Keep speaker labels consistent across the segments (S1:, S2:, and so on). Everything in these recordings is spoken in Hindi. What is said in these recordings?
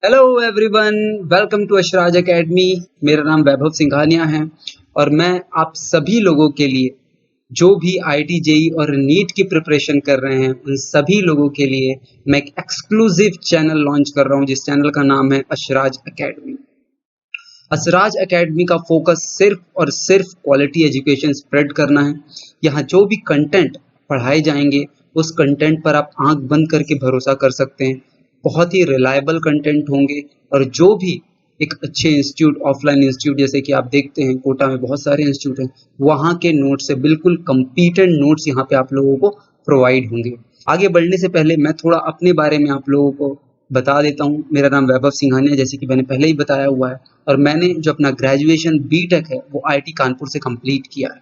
S1: Hello everyone, welcome to Ashraj academy. मेरा नाम वैभव सिंघानिया है और मैं आप सभी लोगों के लिए जो भी आईटी जेई और नीट की प्रिपरेशन कर रहे हैं उन सभी लोगों के लिए मैं एक एक्सक्लूसिव चैनल लॉन्च कर रहा हूं जिस चैनल का नाम है अशराज एकेडमी। असराज एकेडमी का फोकस सिर्फ और सिर्फ क्वालिटी एजुकेशन स्प्रेड करना है। यहाँ जो भी कंटेंट पढ़ाए जाएंगे उस कंटेंट पर आप आंख बंद करके भरोसा कर सकते हैं। बहुत ही रिलायबल कंटेंट होंगे और जो भी एक अच्छे इंस्टीट्यूट, ऑफलाइन इंस्टीट्यूट जैसे कि आप देखते हैं कोटा में बहुत सारे इंस्टीट्यूट हैं, वहाँ के नोट्स से बिल्कुल कंपीटेंट नोट्स यहाँ पे आप लोगों को प्रोवाइड होंगे। आगे बढ़ने से पहले मैं थोड़ा अपने बारे में आप लोगों को बता देता हूँ। मेरा नाम वैभव सिंघानिया, जैसे कि मैंने पहले ही बताया हुआ है, और मैंने जो अपना ग्रेजुएशन बीटेक है वो आईटी कानपुर से कंप्लीट किया है।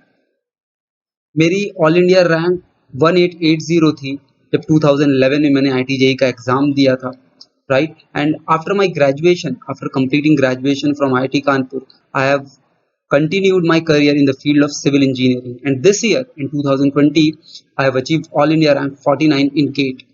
S1: मेरी ऑल इंडिया रैंक 1880 थी जब 2011 में मैंने आईटी जेई का एग्जाम दिया था, right. And after my graduation, after completing graduation from IT Kanpur, I have continued my career in the field of civil engineering, and this year in 2020 I have achieved all India rank 49 in GATE।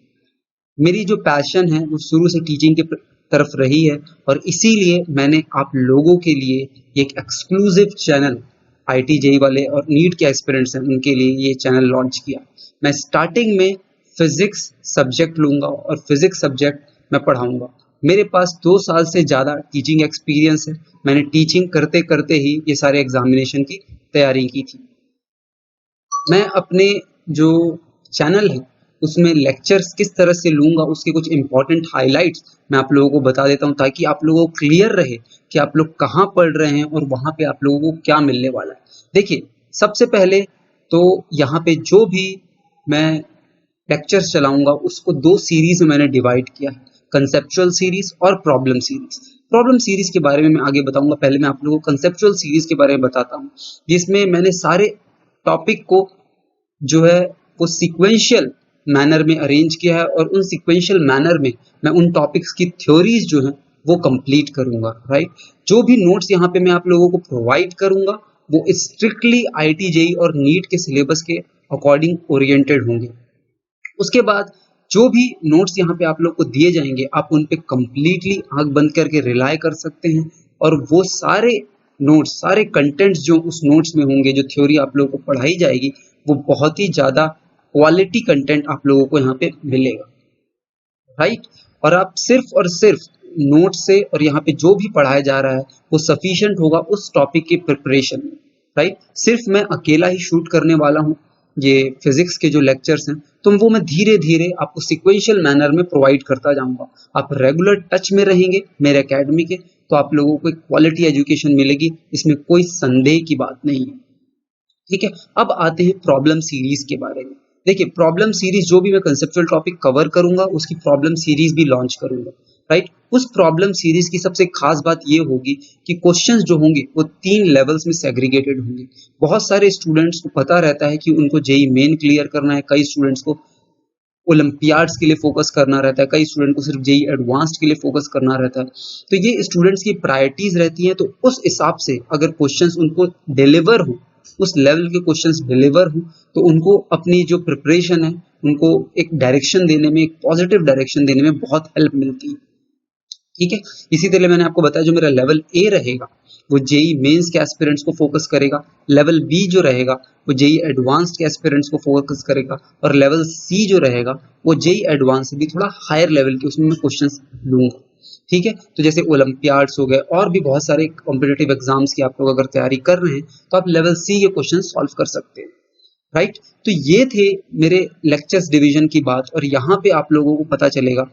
S1: मेरी जो पैशन है वो शुरू से टीचिंग के तरफ रही है और इसीलिए मैंने आप लोगों के लिए एक एक्सक्लूसिव चैनल, आईटी जेई वाले और नीट के एस्पिरेंट्स हैं उनके लिए ये चैनल लॉन्च किया। मैं स्टार्टिंग में फिजिक्स सब्जेक्ट लूंगा और फिजिक्स सब्जेक्ट मैं पढ़ाऊंगा। मेरे पास 2 साल से ज़्यादा टीचिंग एक्सपीरियंस है। मैंने टीचिंग करते करते ही ये सारे एग्जामिनेशन की तैयारी की थी। मैं अपने जो चैनल है उसमें लेक्चर्स किस तरह से लूंगा उसके कुछ इंपॉर्टेंट हाइलाइट्स मैं आप लोगों को बता देता हूं, ताकि आप लोगों को क्लियर रहे कि आप लोग कहाँ पढ़ रहे हैं और वहां पे आप लोगों को क्या मिलने वाला है। देखिए, सबसे पहले तो यहाँ पे जो भी मैं लेक्चर्स चलाऊंगा उसको 2 सीरीज में मैंने डिवाइड किया है, कंसेप्चुअल सीरीज और प्रॉब्लम सीरीज। प्रॉब्लम सीरीज के बारे में मैं आगे बताऊंगा, पहले मैं आप लोगों को कंसेप्चुअल सीरीज के बारे में बताता हूँ, जिसमें मैंने सारे टॉपिक को जो है वो सीक्वेंशियल मैनर में अरेंज किया है और उन सीक्वेंशियल मैनर में मैं उन टॉपिक्स की थ्योरीज जो है वो कंप्लीट करूंगा, राइट। जो भी नोट्स यहाँ पे मैं आप लोगों को प्रोवाइड करूंगा वो स्ट्रिक्टली आईटी जेई और नीट के सिलेबस के अकॉर्डिंग ओरिएंटेड होंगे। उसके बाद जो भी नोट्स यहाँ पे आप लोग को दिए जाएंगे आप उन पे कंप्लीटली आंख बंद करके रिलाय कर सकते हैं, और वो सारे नोट्स, सारे कंटेंट्स जो उस नोट्स में होंगे, जो थ्योरी आप लोगों को पढ़ाई जाएगी, वो बहुत ही ज़्यादा क्वालिटी कंटेंट आप लोगों को यहाँ पे मिलेगा, राइट। और आप सिर्फ और सिर्फ नोट से और यहाँ पे जो भी पढ़ाया जा रहा है वो सफिशिएंट होगा उस टॉपिक की प्रिपरेशन में, राइट। सिर्फ मैं अकेला ही शूट करने वाला हूँ ये फिजिक्स के जो लेक्चर्स हैं, तो वो मैं धीरे धीरे आपको सिक्वेंशियल मैनर में प्रोवाइड करता जाऊंगा। आप रेगुलर टच में रहेंगे मेरे एकेडमी के तो आप लोगों को एक क्वालिटी एजुकेशन मिलेगी, इसमें कोई संदेह की बात नहीं है, ठीक है। अब आते हैं प्रॉब्लम सीरीज के बारे में। देखिए, प्रॉब्लम सीरीज जो भी मैं कंसेप्चुअल टॉपिक कवर करूंगा उसकी प्रॉब्लम सीरीज भी लॉन्च करूंगा, राइट। उस प्रॉब्लम सीरीज की सबसे खास बात ये होगी कि क्वेश्चंस जो होंगे वो 3 लेवल्स में सेग्रीगेटेड होंगे। बहुत सारे स्टूडेंट्स को पता रहता है कि उनको जेई मेन क्लियर करना है, कई स्टूडेंट्स को ओलंपियाड्स के लिए फोकस करना रहता है, कई स्टूडेंट को सिर्फ जेई एडवांस्ड के लिए फोकस करना रहता है। तो ये स्टूडेंट्स की प्रायोरिटीज रहती हैं, तो उस हिसाब से अगर क्वेश्चंस उनको डिलीवर हो, उस लेवल के क्वेश्चंस डिलीवर हो, तो उनको अपनी जो प्रिपरेशन है उनको एक डायरेक्शन देने में, एक पॉजिटिव डायरेक्शन देने में बहुत हेल्प मिलती है, ठीक है। इसी तरह मैंने आपको बताया जो मेरा लेवल ए रहेगा वो जेई मेंस के एस्पिरेंट्स को फोकस करेगा, लेवल बी जो रहेगा वो जेई एडवांस्ड के एस्पिरेंट्स को फोकस करेगा, और लेवल सी जो रहेगा वो जेई एडवांस से भी थोड़ा हायर लेवल के उसमें मैं क्वेश्चंस लूंगा, ठीक है। तो जैसे ओलंपियाड्स हो गए और भी बहुत सारे कॉम्पिटिटिव एग्जाम्स की आप लोग अगर तैयारी कर रहे हैं तो आप लेवल सी के क्वेश्चन सॉल्व कर सकते हैं, राइट। तो ये थे मेरे लेक्चर्स डिवीजन की बात, और यहाँ पे आप लोगों को पता चलेगा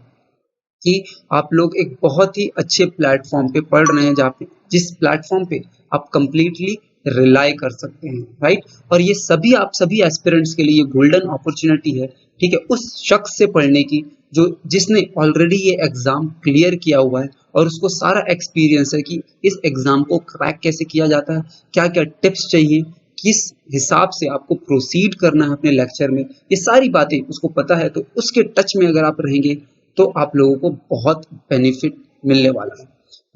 S1: कि आप लोग एक बहुत ही अच्छे प्लेटफॉर्म पे पढ़ रहे हैं, जहाँ पे जिस प्लेटफॉर्म पे आप कंप्लीटली रिलाई कर सकते हैं, राइट। और ये सभी आप सभी एस्पिरेंट्स के लिए गोल्डन अपॉर्चुनिटी है, ठीक है, उस शख्स से पढ़ने की जो जिसने ऑलरेडी ये एग्जाम क्लियर किया हुआ है और उसको सारा एक्सपीरियंस है कि इस एग्जाम को क्रैक कैसे किया जाता है, क्या क्या टिप्स चाहिए, किस हिसाब से आपको प्रोसीड करना है अपने लेक्चर में, ये सारी बातें उसको पता है। तो उसके टच में अगर आप रहेंगे तो आप लोगों को बहुत बेनिफिट मिलने वाला है,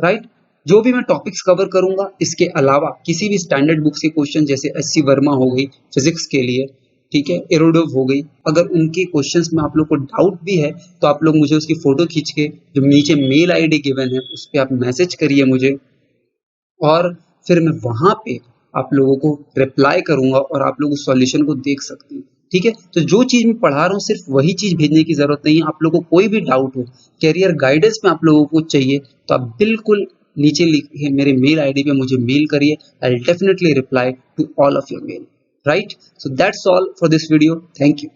S1: राइट। जो भी मैं टॉपिक्स कवर करूंगा इसके अलावा किसी भी स्टैंडर्ड बुक्स के क्वेश्चन, जैसे एस सी वर्मा हो गई फिजिक्स के लिए, ठीक है, एरोडिव हो गई। अगर उनके क्वेश्चंस में आप लोग को डाउट भी है तो आप लोग मुझे उसकी फोटो खींच के जो नीचे मेल आईडी गिवन है उस पे आप मैसेज करिए मुझे, और फिर मैं वहां पे आप लोगों को रिप्लाई करूंगा और आप लोग उस सॉल्यूशन को देख सकते हैं। ठीक है, तो जो चीज मैं पढ़ा रहा हूँ सिर्फ वही चीज भेजने की जरूरत नहीं है। आप लोगों को कोई भी डाउट हो, कैरियर गाइडेंस में आप लोगों को चाहिए, तो आप बिल्कुल नीचे लिखे मेरे मेल आईडी पे मुझे मेल करिए। I will definitely reply to all of your mail, right? So that's all for this video. Thank you.